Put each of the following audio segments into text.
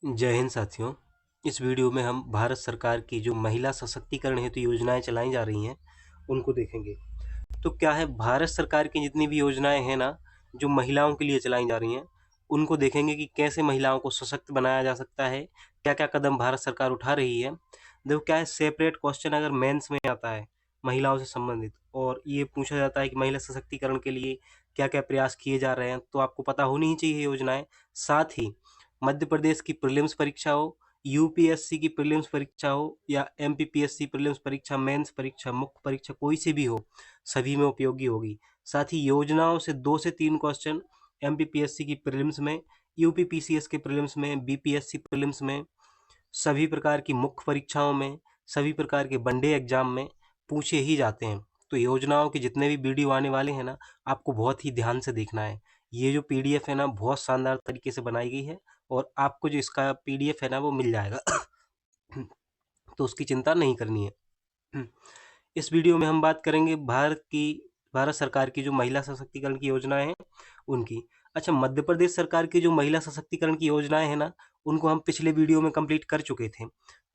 जय हिंद साथियों। इस वीडियो में हम भारत सरकार की जो महिला सशक्तिकरण हेतु योजनाएं चलाई जा रही हैं उनको देखेंगे। तो क्या है, भारत सरकार की जितनी भी योजनाएं हैं ना, जो महिलाओं के लिए चलाई जा रही हैं, उनको देखेंगे कि कैसे महिलाओं को सशक्त बनाया जा सकता है, क्या क्या कदम भारत सरकार उठा रही है। देखो क्या है, सेपरेट क्वेश्चन अगर मेंस में आता है महिलाओं से संबंधित और ये पूछा जाता है कि महिला सशक्तिकरण के लिए क्या क्या प्रयास किए जा रहे हैं, तो आपको पता होनी ही चाहिए योजनाएं। साथ ही मध्य प्रदेश की प्रीलिम्स परीक्षा हो, यूपीएससी की प्रीलिम्स परीक्षा हो या एमपीपीएससी प्रीलिम्स परीक्षा, मेंस परीक्षा, मुख्य परीक्षा, कोई सी भी हो, सभी में उपयोगी होगी। साथ ही योजनाओं से 2 से 3 क्वेश्चन एमपीपीएससी की प्रीलिम्स में, यूपीपीसीएस के प्रीलिम्स में, बीपीएससी प्रीलिम्स में, सभी प्रकार की मुख्य परीक्षाओं में, सभी प्रकार के वनडे एग्जाम में पूछे ही जाते हैं। तो योजनाओं के जितने भी वीडियो आने वाले हैं ना, आपको बहुत ही ध्यान से देखना है। ये जो पीडीएफ है ना, बहुत शानदार तरीके से बनाई गई है और आपको जो इसका पीडीएफ है ना वो मिल जाएगा। तो उसकी चिंता नहीं करनी है। इस वीडियो में हम बात करेंगे भारत सरकार की जो महिला सशक्तिकरण की योजनाएं हैं उनकी। अच्छा, मध्य प्रदेश सरकार की जो महिला सशक्तिकरण की योजनाएं हैं ना, उनको हम पिछले वीडियो में कंप्लीट कर चुके थे,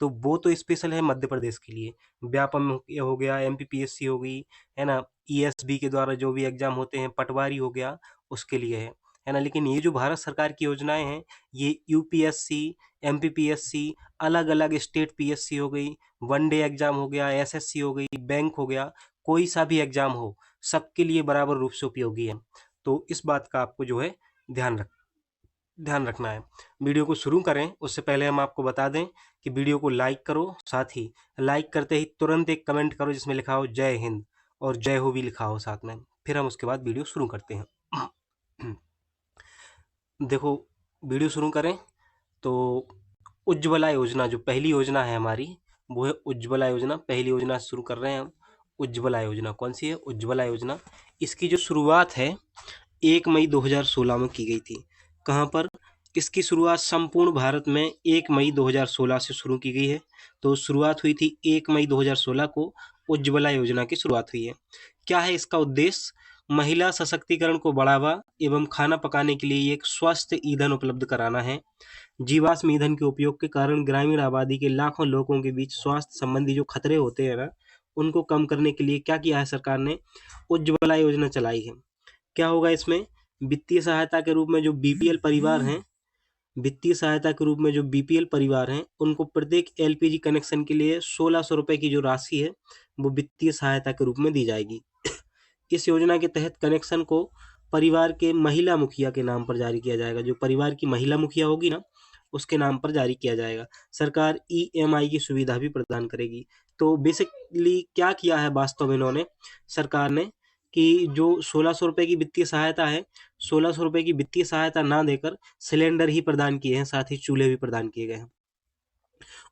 तो वो तो स्पेशल है मध्य प्रदेश के लिए। व्यापम हो गया, एमपीपीएससी हो गई, है ना, ईएसबी के द्वारा जो भी एग्जाम होते हैं, पटवारी हो गया, उसके लिए है ना। लेकिन ये जो भारत सरकार की योजनाएं हैं, ये यूपीएससी, एमपीपीएससी, अलग अलग स्टेट पीएससी हो गई, वनडे एग्जाम हो गया, एसएससी हो गई, बैंक हो गया, कोई सा भी एग्जाम हो, सबके लिए बराबर रूप से उपयोगी है। तो इस बात का आपको जो है ध्यान रखना है। वीडियो को शुरू करें उससे पहले हम आपको बता दें कि वीडियो को लाइक करो, साथ ही लाइक करते ही तुरंत एक कमेंट करो जिसमें लिखा हो जय हिंद और जय हो भी लिखा हो साथ में। फिर हम उसके बाद वीडियो शुरू करते हैं। देखो, वीडियो शुरू करें तो उज्ज्वला योजना जो पहली योजना है हमारी, वो है उज्ज्वला योजना। पहली योजना शुरू कर रहे हैं हम। उज्ज्वला योजना कौन सी है? उज्ज्वला योजना, इसकी जो शुरुआत है 1 मई 2016 में की गई थी। कहाँ पर? इसकी शुरुआत संपूर्ण भारत में 1 मई 2016 से शुरू की गई है। तो शुरुआत हुई थी 1 मई 2016 को उज्ज्वला योजना की शुरुआत हुई है। क्या है इसका उद्देश्य? महिला सशक्तिकरण को बढ़ावा एवं खाना पकाने के लिए एक स्वस्थ ईंधन उपलब्ध कराना है। जीवाश्म ईंधन के उपयोग के कारण ग्रामीण आबादी के लाखों लोगों के बीच स्वास्थ्य संबंधी जो खतरे होते हैं ना, उनको कम करने के लिए क्या किया है सरकार ने? उज्ज्वला योजना चलाई है। क्या होगा इसमें? वित्तीय सहायता के रूप में जो बीपीएल परिवार हैं, वित्तीय सहायता के रूप में जो बीपीएल परिवार हैं, उनको प्रत्येक एलपीजी कनेक्शन के लिए 1600 रुपए की जो राशि है, वो वित्तीय सहायता के रूप में दी जाएगी। इस योजना के तहत कनेक्शन को परिवार के महिला मुखिया के नाम पर जारी किया जाएगा। जो परिवार की महिला मुखिया होगी ना, उसके नाम पर जारी किया जाएगा। सरकार ईएमआई की सुविधा भी प्रदान करेगी। तो बेसिकली क्या किया है वास्तव में इन्होंने, सरकार ने, कि जो 1600 रुपए की वित्तीय सहायता है, 1600 रुपए की वित्तीय सहायता ना देकर सिलेंडर ही प्रदान किए हैं, साथ ही चूल्हे भी प्रदान किए गए हैं।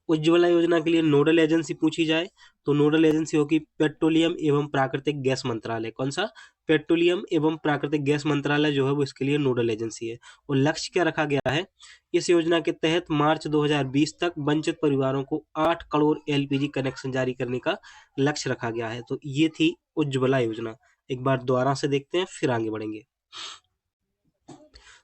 उज्ज्वला योजना के लिए नोडल एजेंसी पूछी जाए तो नोडल एजेंसी होगी पेट्रोलियम एवं प्राकृतिक गैस मंत्रालय। कौन सा? पेट्रोलियम एवं प्राकृतिक गैस मंत्रालय जो है वो इसके लिए नोडल एजेंसी है। और लक्ष्य क्या रखा गया है? इस योजना के तहत मार्च 2020 तक वंचित परिवारों को 8 करोड़ एलपीजी कनेक्शन जारी करने का लक्ष्य रखा गया है। तो ये थी उज्ज्वला योजना। एक बार दोबारा से देखते हैं फिर आगे बढ़ेंगे।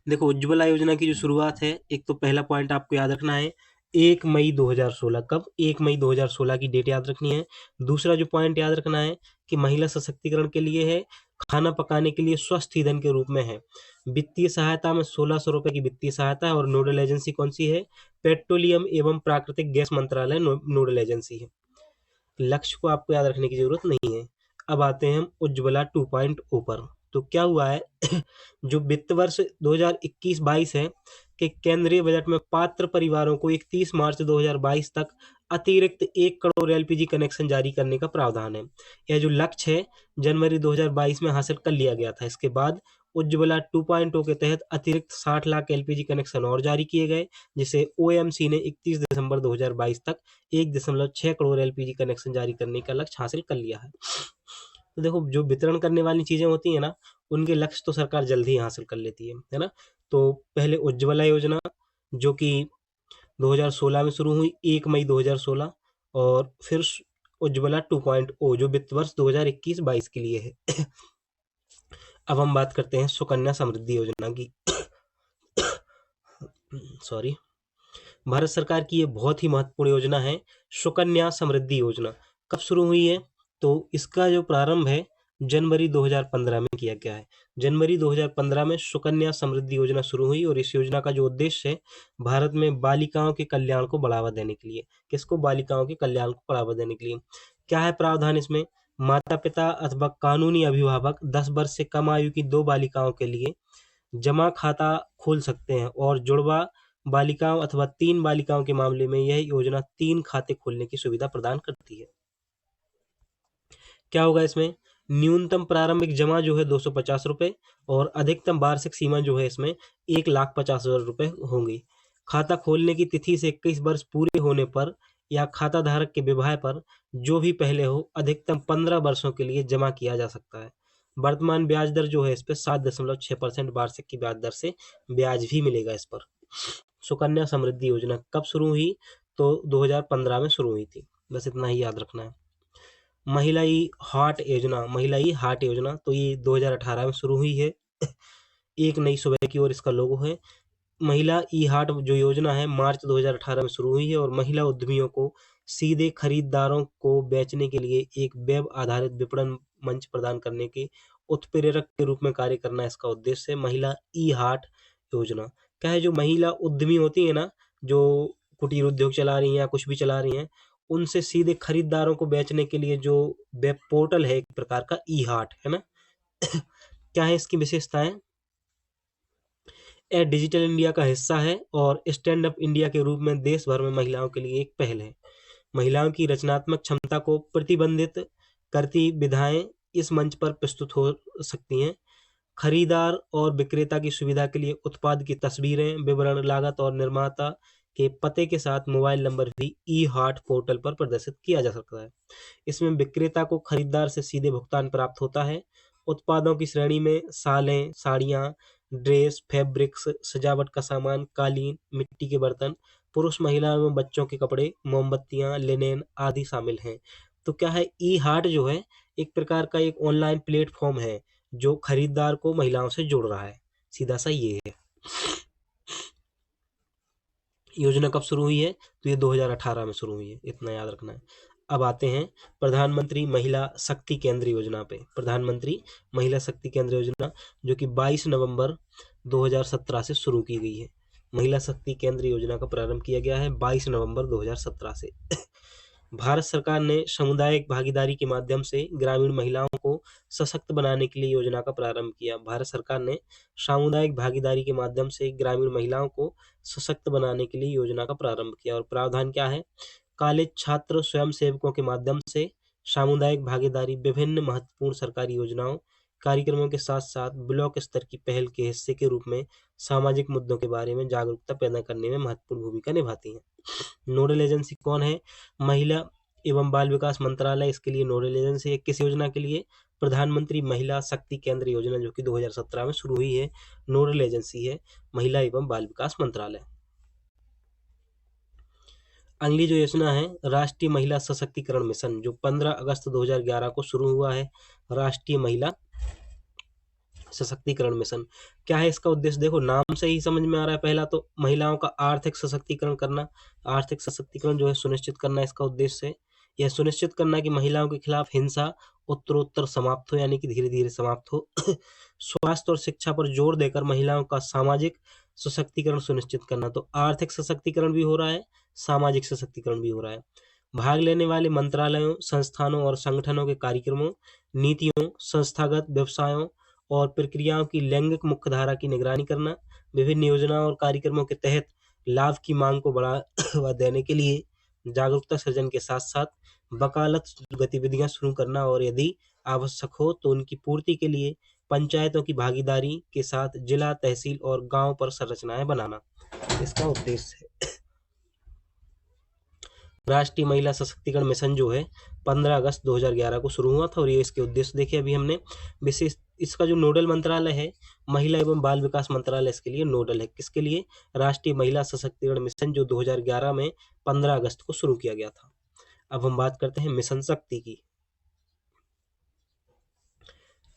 देखो, उज्ज्वला योजना की जो शुरुआत है, एक तो पहला पॉइंट आपको याद रखना है 1 मई 2016। कब? 1 मई 2016 की डेट याद रखनी है। दूसरा जो पॉइंट याद रखना है कि महिला सशक्तिकरण के लिए है, खाना पकाने के लिए स्वस्थ ईंधन के रूप में है। वित्तीय सहायता में 1600 रुपए की वित्तीय सहायता है और नोडल एजेंसी कौन सी है? पेट्रोलियम एवं प्राकृतिक गैस मंत्रालय नोडल एजेंसी है। लक्ष्य को आपको याद रखने की जरूरत नहीं है। अब आते हैं हम उज्ज्वला 2.0 पर। तो क्या हुआ है? जो वित्त वर्ष 2021-22 है कि केंद्रीय बजट में पात्र परिवारों को 31 मार्च 2022 तक अतिरिक्त 1 करोड़ एलपीजी कनेक्शन जारी करने का प्रावधान है। यह जो लक्ष्य है जनवरी 2022 में हासिल कर लिया गया था। इसके बाद उज्ज्वला 2.0 के तहत अतिरिक्त 60 लाख एलपीजी कनेक्शन और जारी किए गए, जिसे ओएमसी ने 31 दिसंबर 2022 तक 1.6 करोड़ एलपीजी कनेक्शन जारी करने का लक्ष्य हासिल कर लिया है। तो देखो, जो वितरण करने वाली चीजें होती है ना, उनके लक्ष्य तो सरकार जल्दी ही हासिल कर लेती है ना। तो पहले उज्ज्वला योजना जो कि 2016 में शुरू हुई 1 मई 2016, और फिर उज्ज्वला 2.0 जो वित्त वर्ष 2021-22 के लिए है। अब हम बात करते हैं सुकन्या समृद्धि योजना की। सॉरी। भारत सरकार की ये बहुत ही महत्वपूर्ण योजना है, सुकन्या समृद्धि योजना। कब शुरू हुई है? तो इसका जो प्रारंभ है जनवरी 2015 में किया गया है। जनवरी 2015 में सुकन्या समृद्धि योजना शुरू हुई और इस योजना का जो उद्देश्य है, भारत में बालिकाओं के कल्याण को बढ़ावा देने के लिए। किसको? बालिकाओं के कल्याण को बढ़ावा देने के लिए। क्या है प्रावधान इसमें? माता-पिता अथवा कानूनी अभिभावक 10 वर्ष से कम आयु की 2 बालिकाओं के लिए जमा खाता खोल सकते हैं और जुड़वा बालिकाओं अथवा 3 बालिकाओं के मामले में यह योजना 3 खाते खोलने की सुविधा प्रदान करती है। क्या होगा इसमें? न्यूनतम प्रारंभिक जमा जो है 250 रुपए और अधिकतम वार्षिक सीमा जो है इसमें 1,50,000 रुपए होंगी। खाता खोलने की तिथि से 21 वर्ष पूरे होने पर या खाता धारक के विवाह पर जो भी पहले हो अधिकतम 15 वर्षों के लिए जमा किया जा सकता है। वर्तमान ब्याज दर जो है इस पे 7.6% वार्षिक की ब्याज दर से ब्याज भी मिलेगा इस पर। सुकन्या समृद्धि योजना कब शुरू हुई? तो 2015 में शुरू हुई थी। बस इतना ही याद रखना है। महिला हार्ट योजना तो ये 2018 में शुरू हुई है। एक नई सुबह की ओर इसका लोगो है। महिला ई हार्ट जो योजना है मार्च 2018 में शुरू हुई है और महिला उद्यमियों को सीधे खरीदारों को बेचने के लिए एक वेब आधारित विपणन मंच प्रदान करने के उत्प्रेरक के रूप में कार्य करना इसका उद्देश्य है। महिला ई हार्ट योजना क्या है? जो महिला उद्यमी होती है ना, जो कुटीर उद्योग चला रही हैं या कुछ भी चला रही हैं, उनसे सीधे खरीदारों को बेचने के लिए जो वेब पोर्टल है एक प्रकार का ई हार्ट है ना। क्या है इसकी विशेषताएं? यह डिजिटल इंडिया का हिस्सा है और स्टैंड अप इंडिया के रूप में देश भर में महिलाओं के लिए एक पहल है। महिलाओं की रचनात्मक क्षमता को प्रतिबंधित करती विधाएं इस मंच पर प्रस्तुत हो सकती हैं। खरीदार और विक्रेता की सुविधा के लिए उत्पाद की तस्वीरें, विवरण, लागत और निर्माता के पते के साथ मोबाइल नंबर भी ई हार्ट पोर्टल पर प्रदर्शित किया जा सकता है। इसमें विक्रेता को खरीदार से सीधे भुगतान प्राप्त होता है। उत्पादों की श्रेणी में सालें, साड़ियाँ, ड्रेस, फैब्रिक्स, सजावट का सामान, कालीन, मिट्टी के बर्तन, पुरुष, महिला एवं बच्चों के कपड़े, मोमबत्तियाँ, लिनेन आदि शामिल हैं। तो क्या है? ई हार्ट जो है एक प्रकार का एक ऑनलाइन प्लेटफॉर्म है जो खरीदार को महिलाओं से जोड़ रहा है। सीधा सा ये है। योजना कब शुरू हुई है? तो ये 2018 में शुरू हुई है, इतना याद रखना है। अब आते हैं प्रधानमंत्री महिला शक्ति केंद्र योजना पे। प्रधानमंत्री महिला शक्ति केंद्र योजना जो कि 22 नवंबर 2017 से शुरू की गई है। महिला शक्ति केंद्र योजना का प्रारंभ किया गया है 22 नवंबर 2017 से। भारत सरकार ने सामुदायिक भागीदारी के माध्यम से ग्रामीण महिलाओं को सशक्त बनाने के लिए योजना का प्रारंभ किया। भारत सरकार ने सामुदायिक भागीदारी के माध्यम से ग्रामीण महिलाओं को सशक्त बनाने के लिए योजना का प्रारंभ किया और प्रावधान क्या है? कॉलेज छात्र स्वयंसेवकों के माध्यम से सामुदायिक भागीदारी विभिन्न महत्वपूर्ण सरकारी योजनाओं कार्यक्रमों के साथ साथ ब्लॉक स्तर की पहल के हिस्से के रूप में सामाजिक मुद्दों के बारे में जागरूकता पैदा करने में महत्वपूर्ण भूमिका निभाती हैं। नोडल एजेंसी कौन है? महिला एवं बाल विकास मंत्रालय इसके लिए नोडल एजेंसी है। किस योजना के लिए? प्रधानमंत्री महिला शक्ति केंद्र योजना जो कि 2017 में शुरू हुई है। नोडल एजेंसी है महिला एवं बाल विकास मंत्रालय। अगली जो योजना है राष्ट्रीय महिला सशक्तिकरण मिशन जो 15 अगस्त 2011 को शुरू हुआ है। राष्ट्रीय महिला सशक्तिकरण मिशन क्या है? इसका उद्देश्य देखो नाम से ही समझ में आ रहा है। पहला तो महिलाओं का आर्थिक सशक्तिकरण करना। आर्थिक सशक्तिकरण जो है सुनिश्चित करना इसका उद्देश्य है। यह सुनिश्चित करना कि महिलाओं के खिलाफ हिंसा उत्तरोत्तर समाप्त हो, यानी कि धीरे धीरे समाप्त हो। स्वास्थ्य और शिक्षा पर जोर देकर महिलाओं का सामाजिक सशक्तिकरण सुनिश्चित करना। तो आर्थिक सशक्तिकरण भी हो रहा है, सामाजिक सशक्तिकरण भी हो रहा है। भाग लेने वाले मंत्रालयों, संस्थानों और संगठनों के कार्यक्रमों, नीतियों, संस्थागत व्यवसायों और प्रक्रियाओं की लैंगिक मुख्यधारा की निगरानी करना। विभिन्न योजनाओं और कार्यक्रमों के तहत लाभ की मांग को बढ़ावा देने के लिए जागरूकता सृजन के साथ साथ वकालत गतिविधियां शुरू करना और यदि आवश्यक हो तो उनकी पूर्ति के लिए पंचायतों की भागीदारी के साथ जिला, तहसील और गांव पर संरचनाएं बनाना इसका उद्देश्य है। राष्ट्रीय महिला सशक्तिकरण मिशन जो है 15 अगस्त 2011 को शुरू हुआ था और ये इसके उद्देश्य देखे अभी हमने। विशेष इसका जो नोडल मंत्रालय है महिला एवं बाल विकास मंत्रालय इसके लिए नोडल है। किसके लिए? राष्ट्रीय महिला सशक्तिकरण मिशन जो 2011 में 15 अगस्त को शुरू किया गया था। अब हम बात करते हैं मिशन शक्ति की।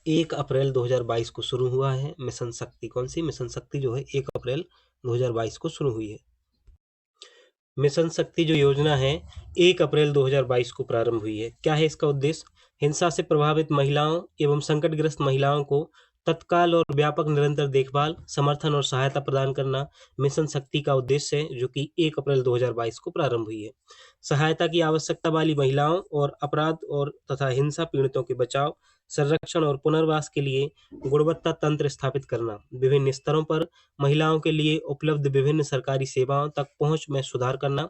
1 अप्रैल 2022 को शुरू हुआ है मिशन शक्ति। कौन सी? मिशन शक्ति जो है 1 अप्रैल 2022 को शुरू हुई है। मिशन शक्ति जो योजना है 1 अप्रैल 2022 को प्रारंभ हुई है। क्या है इसका उद्देश्य? हिंसा से प्रभावित महिलाओं एवं संकटग्रस्त महिलाओं को तत्काल और व्यापक निरंतर देखभाल, समर्थन और सहायता प्रदान करना मिशन शक्ति का उद्देश्य है, जो कि 1 अप्रैल 2022 को प्रारंभ हुई है। सहायता की आवश्यकता वाली महिलाओं और अपराध और तथा हिंसा पीड़ितों के बचाव, संरक्षण और पुनर्वास के लिए गुणवत्ता तंत्र स्थापित करना, विभिन्न स्तरों पर महिलाओं के लिए उपलब्ध विभिन्न सरकारी सेवाओं तक पहुंच में सुधार करना,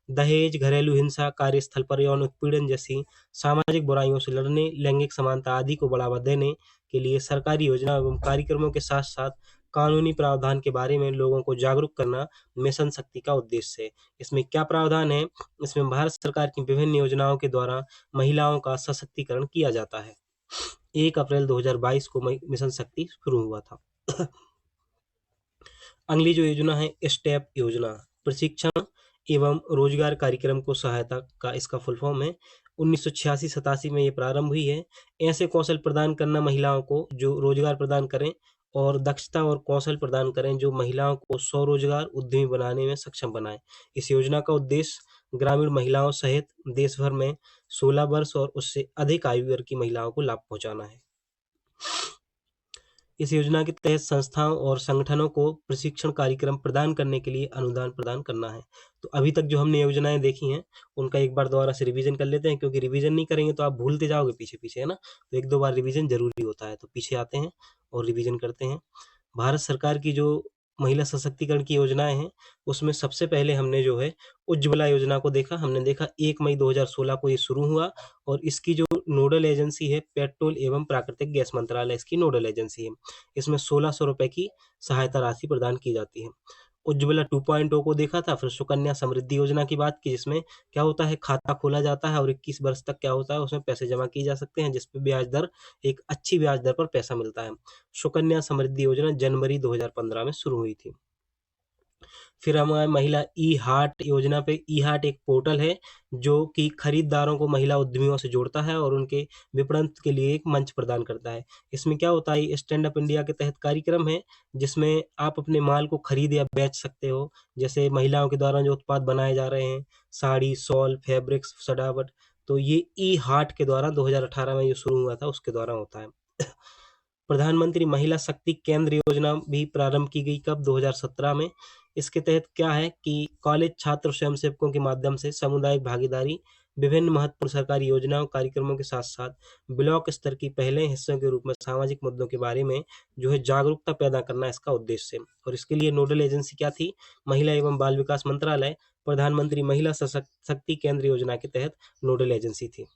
दहेज, घरेलू हिंसा, कार्यस्थल पर यौन उत्पीड़न जैसी सामाजिक बुराइयों से लड़ने, लैंगिक समानता आदि को बढ़ावा देने के लिए सरकारी योजना एवं कार्यक्रमों के साथ साथ कानूनी प्रावधान के बारे में लोगों को जागरूक करना मिशन शक्ति का उद्देश्य है। इसमें क्या प्रावधान है? इसमें भारत सरकार की विभिन्न योजनाओं के द्वारा महिलाओं का सशक्तिकरण किया जाता है। 1 अप्रैल 2022 को मिशन शक्ति शुरू हुआ था। अगली जो योजना है स्टेप योजना, प्रशिक्षण एवं रोजगार कार्यक्रम को सहायता का इसका फुल फॉर्म है। 1986-87 में ये प्रारंभ हुई है। ऐसे कौशल प्रदान करना महिलाओं को जो रोजगार प्रदान करें और दक्षता और कौशल प्रदान करें जो महिलाओं को स्वरोजगार उद्यमी बनाने में सक्षम बनाए। इस योजना का उद्देश्य ग्रामीण महिलाओं सहित देश भर में 16 वर्ष और उससे अधिक आयु वर्ग की महिलाओं को लाभ पहुंचाना है। इस योजना के तहत संस्थाओं और संगठनों को प्रशिक्षण कार्यक्रम प्रदान करने के लिए अनुदान प्रदान करना है। तो अभी तक जो हमने योजनाएं देखी हैं उनका एक बार दोबारा से रिवीजन कर लेते हैं, क्योंकि रिवीजन नहीं करेंगे तो आप भूलते जाओगे पीछे पीछे, है ना। तो एक दो बार रिवीजन जरूरी होता है। तो पीछे आते हैं और रिवीजन करते हैं। भारत सरकार की जो महिला सशक्तिकरण की योजनाएं हैं उसमें सबसे पहले हमने जो है उज्ज्वला योजना को देखा। हमने देखा 1 मई 2016 को ये शुरू हुआ और इसकी जो नोडल एजेंसी है पेट्रोल एवं प्राकृतिक गैस मंत्रालय इसकी नोडल एजेंसी है। इसमें 1600 रुपए की सहायता राशि प्रदान की जाती है। उज्ज्वला 2.0 को देखा था। फिर सुकन्या समृद्धि योजना की बात की, जिसमें क्या होता है खाता खोला जाता है और 21 वर्ष तक क्या होता है उसमें पैसे जमा किए जा सकते हैं, जिसपे ब्याज दर एक अच्छी ब्याज दर पर पैसा मिलता है। सुकन्या समृद्धि योजना जनवरी 2015 में शुरू हुई थी। फिर हमारे महिला ई हार्ट योजना पे, ई हार्ट एक पोर्टल है जो कि खरीदारों को महिला उद्यमियों से जोड़ता है और उनके विपणन के लिए एक मंच प्रदान करता है। इसमें क्या होता है, स्टैंड अप इंडिया के तहत कार्यक्रम है जिसमें आप अपने माल को खरीद या बेच सकते हो। जैसे महिलाओं के द्वारा जो उत्पाद बनाए जा रहे हैं, साड़ी, शॉल, फैब्रिक्स, सजावट, तो ये ई हार्ट के द्वारा 2018 में जो शुरू हुआ था उसके द्वारा होता है। प्रधानमंत्री महिला शक्ति केंद्र योजना भी प्रारंभ की गई कब? 2017 में। इसके तहत क्या है कि कॉलेज छात्र स्वयंसेवकों के माध्यम से सामुदायिक भागीदारी, विभिन्न महत्वपूर्ण सरकारी योजनाओं कार्यक्रमों के साथ साथ ब्लॉक स्तर की पहले हिस्सों के रूप में सामाजिक मुद्दों के बारे में जो है जागरूकता पैदा करना इसका उद्देश्य है। और इसके लिए नोडल एजेंसी क्या थी? महिला एवं बाल विकास मंत्रालय प्रधानमंत्री महिला शक्ति केंद्र योजना के तहत नोडल एजेंसी थी।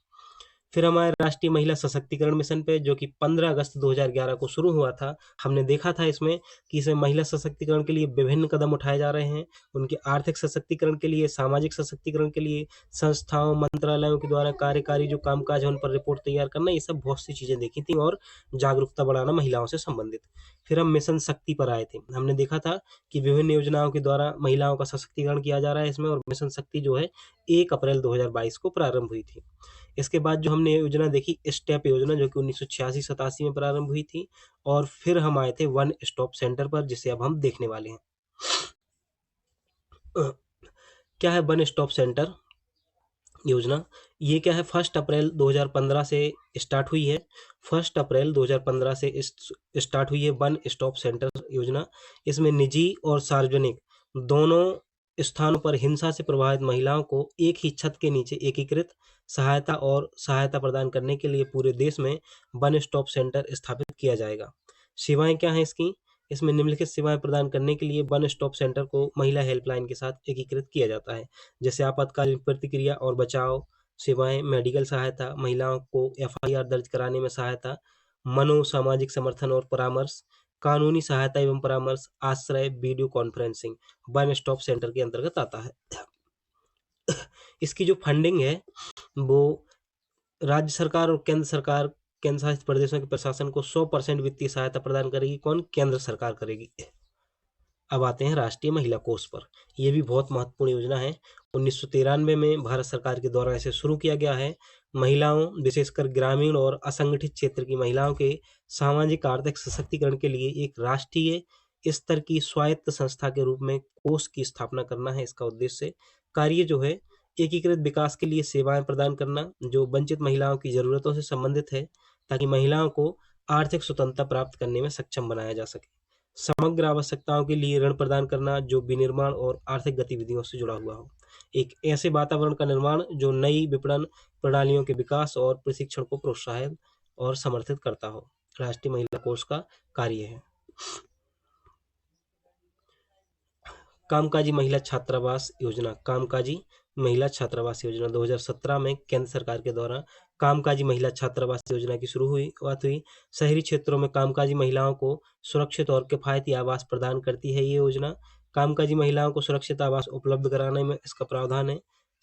फिर हमारे राष्ट्रीय महिला सशक्तिकरण मिशन पे, जो कि 15 अगस्त 2011 को शुरू हुआ था, हमने देखा था इसमें कि इसमें महिला सशक्तिकरण के लिए विभिन्न कदम उठाए जा रहे हैं। उनके आर्थिक सशक्तिकरण के लिए, सामाजिक सशक्तिकरण के लिए संस्थाओं, मंत्रालयों के द्वारा कार्यकारी जो कामकाज है उन पर रिपोर्ट तैयार करना, ये सब बहुत सी चीजें देखी थी और जागरूकता बढ़ाना महिलाओं से संबंधित। फिर हम मिशन शक्ति पर आए थे। हमने देखा था कि विभिन्न योजनाओं के द्वारा महिलाओं का सशक्तिकरण किया जा रहा है इसमें, और मिशन शक्ति जो है 1 अप्रैल 2022 को प्रारंभ हुई थी। इसके बाद जो हमने योजना देखी स्टेप योजना, जो कि 1986-87 में प्रारंभ हुई थी। और फिर हम आए थे वन स्टॉप सेंटर पर, जिसे अब हम देखने वाले हैं। क्या है वन स्टॉप सेंटर योजना? ये क्या है, 1 अप्रैल 2015 से स्टार्ट हुई है। 1 अप्रैल 2015 से स्टार्ट हुई है वन स्टॉप सेंटर योजना। इसमें निजी और सार्वजनिक दोनों स्थानों पर हिंसा से प्रभावित महिलाओं को एक ही छत के नीचे एकीकृत सहायता प्रदान करने के लिए पूरे देश में वन स्टॉप सेंटर स्थापित किया जाएगा। सेवाएं क्या हैं इसकी? इसमें निम्नलिखित सेवाएं प्रदान करने के लिए वन स्टॉप सेंटर को महिला हेल्पलाइन के साथ एकीकृत किया जाता है, जैसे आपातकालीन प्रतिक्रिया और बचाव सेवाएं, मेडिकल सहायता, महिलाओं को एफआईआर दर्ज कराने में सहायता, मनोसामाजिक समर्थन और परामर्श, कानूनी सहायता एवं परामर्श, आश्रय, video conferencing one stop centre के अंतर्गत आता है। इसकी जो फंडिंग है वो राज्य सरकार और केंद्र सरकार, केंद्र शासित प्रदेशों के प्रशासन को 100% वित्तीय सहायता प्रदान करेगी। कौन? केंद्र सरकार करेगी। अब आते हैं राष्ट्रीय महिला कोष पर। यह भी बहुत महत्वपूर्ण योजना है। 1993 में भारत सरकार के द्वारा इसे शुरू किया गया है। महिलाओं, विशेषकर ग्रामीण और असंगठित क्षेत्र की महिलाओं के सामाजिक आर्थिक सशक्तिकरण के लिए एक राष्ट्रीय स्तर की स्वायत्त संस्था के रूप में कोष की स्थापना करना है इसका उद्देश्य। कार्य जो है एकीकृत विकास के लिए सेवाएं प्रदान करना जो वंचित महिलाओं की जरूरतों से संबंधित है, ताकि महिलाओं को आर्थिक स्वतंत्रता प्राप्त करने में सक्षम बनाया जा सके। समग्र आवश्यकताओं के लिए ऋण प्रदान करना जो विनिर्माण और आर्थिक गतिविधियों से जुड़ा हुआ हो। एक ऐसे वातावरण का निर्माण जो नई विपणन प्रणालियों के विकास और प्रशिक्षण को प्रोत्साहित और समर्थित करता हो, राष्ट्रीय महिला कोष का कार्य है। कामकाजी महिला छात्रावास योजना। कामकाजी महिला छात्रावास योजना 2017 में केंद्र सरकार के द्वारा कामकाजी महिला छात्रावास योजना की शुरुआत हुई। शहरी क्षेत्रों में कामकाजी महिलाओं को सुरक्षित और किफायती आवास प्रदान करती है ये योजना। कामकाजी महिलाओं को सुरक्षित आवास उपलब्ध कराने में इसका प्रावधान है।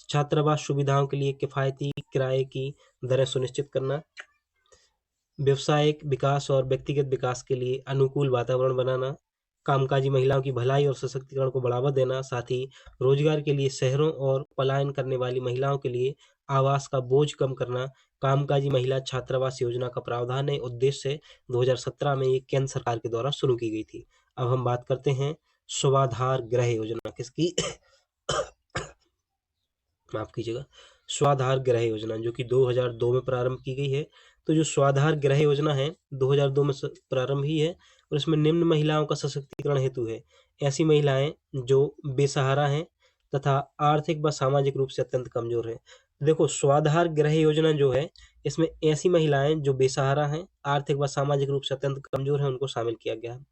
छात्रावास सुविधाओं के लिए किफायती किराए की दरें सुनिश्चित करना, व्यवसायिक विकास और व्यक्तिगत विकास के लिए अनुकूल वातावरण बनाना, कामकाजी महिलाओं की भलाई और सशक्तिकरण को बढ़ावा देना, साथ ही रोजगार के लिए शहरों और पलायन करने वाली महिलाओं के लिए आवास का बोझ कम करना कामकाजी महिला छात्रावास योजना का प्रावधान है। उद्देश्य 2017 में ये केंद्र सरकार के द्वारा शुरू की गई थी। अब हम बात करते हैं स्वाधार गृह योजना किसकी माफ कीजिएगा, स्वाधार गृह योजना जो कि 2002 में प्रारंभ की गई है। तो जो स्वाधार गृह योजना है 2002 में प्रारंभ हुई है और इसमें निम्न महिलाओं का सशक्तिकरण हेतु है। ऐसी महिलाएं जो बेसहारा हैं तथा आर्थिक व सामाजिक रूप से अत्यंत कमजोर हैं। देखो स्वाधार गृह योजना जो है इसमें ऐसी महिलाएं जो बेसहारा हैं, आर्थिक व सामाजिक रूप से अत्यंत कमजोर हैं, उनको शामिल किया गया है।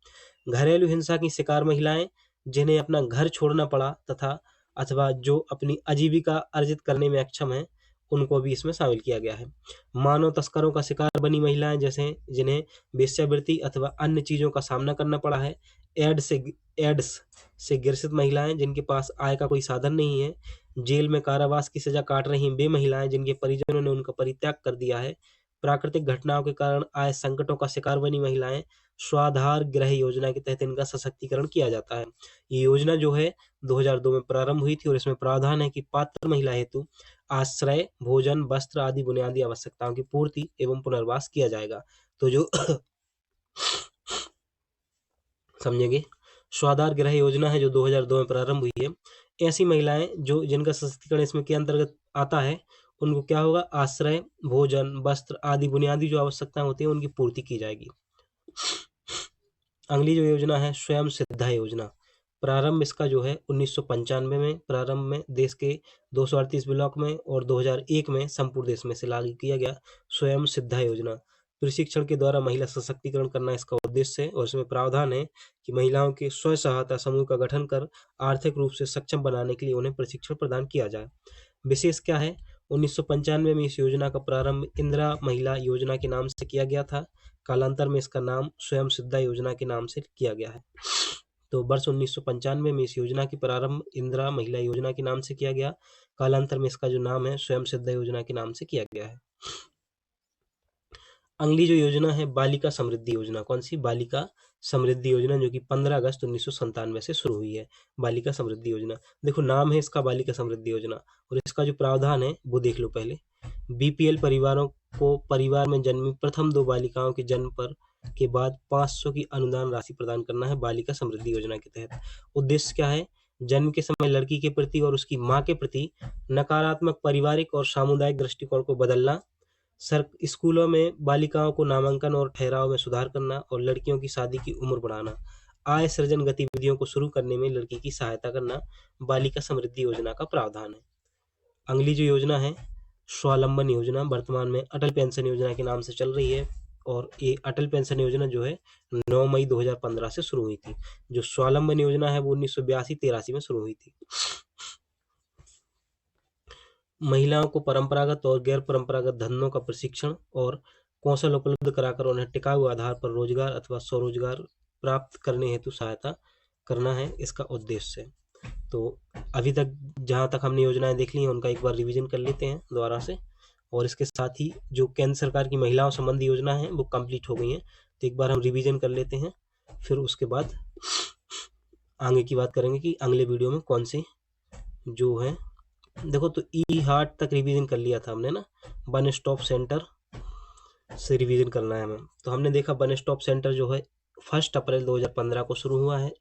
घरेलू हिंसा की शिकार महिलाएं जिन्हें अपना घर छोड़ना पड़ा तथा अथवा जो अपनी आजीविका अर्जित करने में अक्षम है, उनको भी इसमें शामिल किया गया है। मानव तस्करों का शिकार बनी महिलाएं जैसे जिन्हें वेश्यावृत्ति अथवा अन्य चीजों का सामना करना पड़ा है। एड्स से ग्रसित महिलाएं जिनके पास आय का कोई साधन नहीं है। जेल में कारावास की सजा काट रही वे महिलाएं जिनके परिजनों ने उनका परित्याग कर दिया है। प्राकृतिक घटनाओं के कारण आए संकटों का शिकार बनी महिलाएं। स्वाधार गृह योजना के तहत इनका सशक्तिकरण किया जाता है। ये योजना जो है 2002 में प्रारंभ हुई थी और इसमें प्रावधान है कि पात्र महिला हेतु आश्रय, भोजन, वस्त्र आदि बुनियादी आवश्यकताओं की पूर्ति एवं पुनर्वास किया जाएगा। तो जो समझेंगे स्वाधार गृह योजना है जो 2002 में प्रारंभ हुई है, ऐसी महिलाएं जो जिनका सशक्तिकरण इसमें के अंतर्गत आता है उनको क्या होगा, आश्रय, भोजन, वस्त्र आदि बुनियादी जो आवश्यकताएं होती है उनकी पूर्ति की जाएगी। अगली जो योजना है स्वयं सिद्धा योजना। प्रारंभ इसका जो है 1995 में प्रारंभ में देश के 238 ब्लॉक में और 2001 में संपूर्ण देश में से लागू किया गया स्वयं सिद्धा योजना। प्रशिक्षण के द्वारा महिला सशक्तिकरण करना इसका उद्देश्य है और इसमें प्रावधान है कि महिलाओं के स्व सहायता समूह का गठन कर आर्थिक रूप से सक्षम बनाने के लिए उन्हें प्रशिक्षण प्रदान किया जाए। विशेष क्या है, 1995 में इस योजना का प्रारंभ इंदिरा महिला योजना के नाम से किया गया था। कालांतर में इसका नाम स्वयं सिद्धा योजना के नाम से किया गया है। तो वर्ष 1995 में इस योजना की प्रारंभ इंदिरा महिला योजना के नाम से किया गया। कालांतर में इसका जो नाम है स्वयं सिद्धा योजना के नाम से किया गया है। अगली जो योजना है बालिका समृद्धि योजना। कौन सी? बालिका समृद्धि योजना जो कि 15 अगस्त 1997 से शुरू हुई है। बालिका समृद्धि योजना, देखो नाम है इसका बालिका समृद्धि योजना और इसका जो प्रावधान है वो देख लो पहले। बीपीएल परिवारों को परिवार में जन्मी प्रथम 2 बालिकाओं के जन्म पर के बाद 500 की अनुदान राशि प्रदान करना है बालिका समृद्धि योजना के तहत। उद्देश्य क्या है, जन्म के समय लड़की के प्रति और उसकी मां के प्रति नकारात्मक पारिवारिक और सामुदायिक दृष्टिकोण को बदलना, स्कूलों में बालिकाओं को नामांकन और ठहराव में सुधार करना और लड़कियों की शादी की उम्र बढ़ाना, आय सृजन गतिविधियों को शुरू करने में लड़की की सहायता करना बालिका समृद्धि योजना का प्रावधान है। अगली जो योजना है स्वावलंबन योजना, वर्तमान में अटल पेंशन योजना के नाम से चल रही है और ये अटल पेंशन योजना जो है 9 मई 2015 से शुरू हुई थी। जो स्वावलंबन योजना है वो 1982-83 में शुरू हुई थी। महिलाओं को परंपरागत और गैर परंपरागत धंधों का प्रशिक्षण और कौशल उपलब्ध कराकर उन्हें टिकाऊ आधार पर रोजगार अथवा स्वरोजगार प्राप्त करने हेतु सहायता करना है इसका उद्देश्य। तो अभी तक जहां तक हमने योजनाएं देख ली हैं उनका एक बार रिवीजन कर लेते हैं दोबारा से, और इसके साथ ही जो केंद्र सरकार की महिलाओं संबंधी योजना है वो कंप्लीट हो गई हैं। तो एक बार हम रिवीजन कर लेते हैं, फिर उसके बाद आगे की बात करेंगे कि अगले वीडियो में कौन सी जो है। देखो तो ई हार्ट तक रिवीजन कर लिया था हमने ना, वन स्टॉप सेंटर से रिवीजन करना है हमें। तो हमने देखा वन स्टॉप सेंटर जो है 1 अप्रैल 2015 को शुरू हुआ है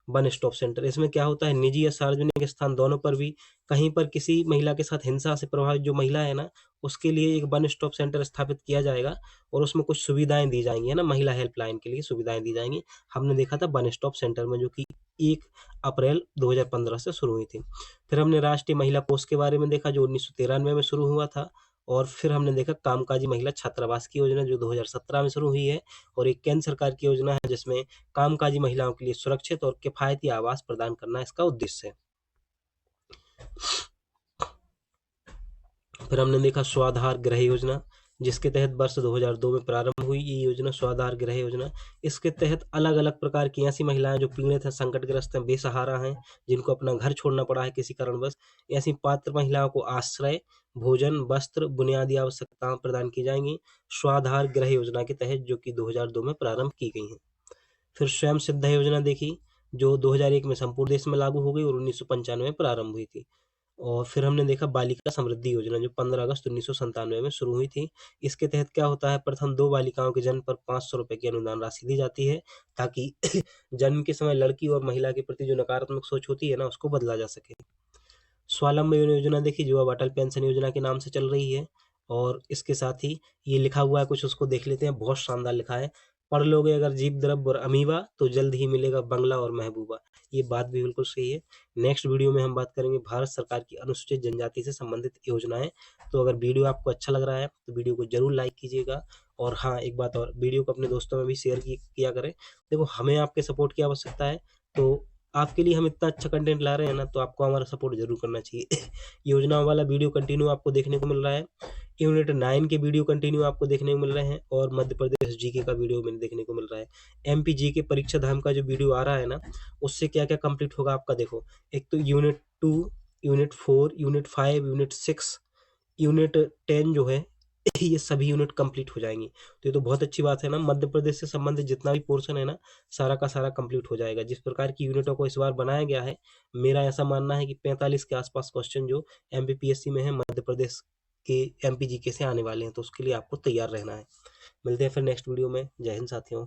वन स्टॉप सेंटर। इसमें क्या होता है, निजी या सार्वजनिक स्थान दोनों पर भी कहीं पर किसी महिला के साथ हिंसा से प्रभावित जो महिला है ना, उसके लिए एक वन स्टॉप सेंटर स्थापित किया जाएगा और उसमें कुछ सुविधाएं दी जाएंगी, है ना, महिला हेल्पलाइन के लिए सुविधाएं दी जाएंगी। हमने देखा था वन स्टॉप सेंटर में, जो कि 1 अप्रैल 2015 से शुरू हुई थी। फिर हमने राष्ट्रीय महिला कोष के बारे में देखा, जो 1993 में शुरू हुआ था। और फिर हमने देखा कामकाजी महिला छात्रावास की योजना, जो 2017 में शुरू हुई है। और एक केंद्र सरकार की योजना है जिसमें कामकाजी महिलाओं के लिए सुरक्षित और किफायती आवास प्रदान करना इसका उद्देश्य है। फिर हमने देखा स्वाधार गृह योजना, जिसके तहत वर्ष 2002 में प्रारंभ हुई ये योजना, स्वाधार गृह योजना। इसके तहत अलग अलग प्रकार की ऐसी महिलाएं जो पीड़ित हैं, संकटग्रस्त हैं, बेसहारा हैं, जिनको अपना घर छोड़ना पड़ा है किसी कारणवश, ऐसी पात्र महिलाओं को आश्रय, भोजन, वस्त्र, बुनियादी आवश्यकताएं प्रदान की जाएंगी स्वाधार गृह योजना के तहत, जो कि 2002 में प्रारंभ की गई है। फिर स्वयं सिद्धा योजना देखी, जो 2001 में संपूर्ण देश में लागू हो गई और 1995 में प्रारंभ हुई थी। और फिर हमने देखा बालिका समृद्धि योजना, जो 15 अगस्त 1997 में शुरू हुई थी। इसके तहत क्या होता है, प्रथम 2 बालिकाओं के जन्म पर 500 रुपए की अनुदान राशि दी जाती है, ताकि जन्म के समय लड़की और महिला के प्रति जो नकारात्मक सोच होती है ना, उसको बदला जा सके। स्वावलंबन योजना देखी, जो अब अटल पेंशन योजना के नाम से चल रही है। और इसके साथ ही ये लिखा हुआ है कुछ, उसको देख लेते हैं। बहुत शानदार लिखा है, पढ़ लोगे अगर जीव द्रव्य और अमीबा तो जल्द ही मिलेगा बंगला और महबूबा। ये बात भी बिल्कुल सही है। नेक्स्ट वीडियो में हम बात करेंगे भारत सरकार की अनुसूचित जनजाति से संबंधित योजनाएं। तो अगर वीडियो आपको अच्छा लग रहा है तो वीडियो को जरूर लाइक कीजिएगा। और हाँ, एक बात और, वीडियो को अपने दोस्तों में भी शेयर किया करें। देखो, हमें आपके सपोर्ट की आवश्यकता है, तो आपके लिए हम इतना अच्छा कंटेंट ला रहे हैं ना, तो आपको हमारा सपोर्ट जरूर करना चाहिए। योजनाओं वाला वीडियो कंटिन्यू आपको देखने को मिल रहा है। यूनिट 9 के वीडियो कंटिन्यू आपको देखने को मिल रहे हैं। और मध्य प्रदेश जीके का वीडियो मैंने देखने को मिल रहा है। एमपी जीके परीक्षा धाम का जो वीडियो आ रहा है ना, उससे क्या क्या कंप्लीट होगा आपका देखो। एक तो unit 2, unit 4, unit 5, unit 6, unit 10 जो है, ये सभी यूनिट कंप्लीट हो जाएंगी। तो ये तो बहुत अच्छी बात है ना। मध्य प्रदेश से संबंधित जितना भी पोर्शन है ना, सारा का सारा कंप्लीट हो जाएगा। जिस प्रकार की यूनिटों को इस बार बनाया गया है, मेरा ऐसा मानना है कि 45 के आसपास क्वेश्चन जो एमपीपीएससी में है, मध्य प्रदेश के एमपीजीके से आने वाले हैं। तो उसके लिए आपको तैयार रहना है। मिलते हैं फिर नेक्स्ट वीडियो में। जय हिंद साथियों।